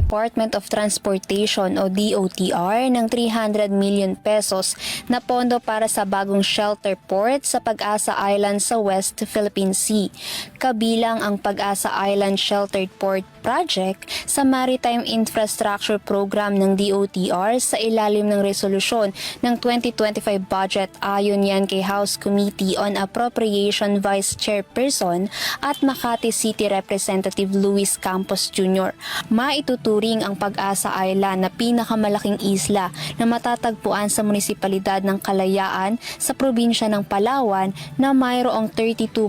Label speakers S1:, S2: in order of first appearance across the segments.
S1: Department of Transportation o DOTR ng 300 million pesos na pondo para sa bagong shelter port sa Pag-asa Island sa West Philippine Sea. Kabilang ang Pag-asa Island Sheltered Port Project sa Maritime Infrastructure Program ng DOTR sa ilalim ng resolusyon ng 2025 budget. Ayon yan kay House Committee on Appropriation Vice Chairperson at Makati City Representative Luis Campos Jr. Maituturing ang Pag-asa Island na pinakamalaking isla na matatagpuan sa munisipalidad ng Kalayaan sa probinsya ng Palawan na mayroong 32.7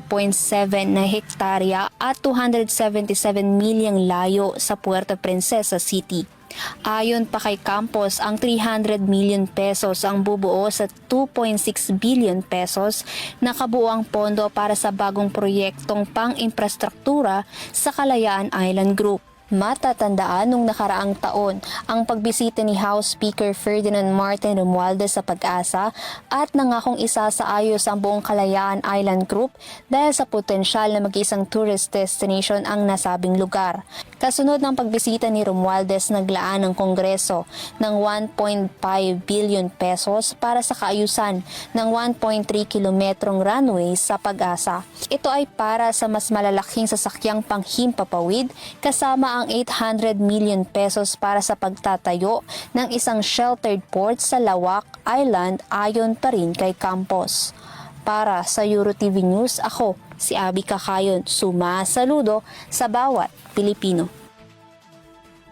S1: na hektarya at 277 milyang layo sa Puerto Princesa City. Ayon pa kay Campos, ang 300 million pesos ang bubuo sa 2.6 billion pesos na kabuuang pondo para sa bagong proyektong pang-infrastruktura sa Kalayaan Island Group. Matatandaan nung nakaraang taon ang pagbisita ni House Speaker Ferdinand Martin Romualdez sa Pag-asa at nangakong isasaayos ang buong Kalayaan Island Group dahil sa potensyal na mag-isang tourist destination ang nasabing lugar. Kasunod ng pagbisita ni Romualdez, naglaan ng Kongreso ng 1.5 billion pesos para sa kaayusan ng 1.3 kilometrong runway sa Pag-asa. Ito ay para sa mas malalaking sasakyang panghimpapawid kasama ang 800 million pesos para sa pagtatayo ng isang sheltered port sa Lawak Island ayon pa rin kay Campos. Para sa EuroTV News, ako si Abby Cacayon, sumasaludo sa bawat Pilipino.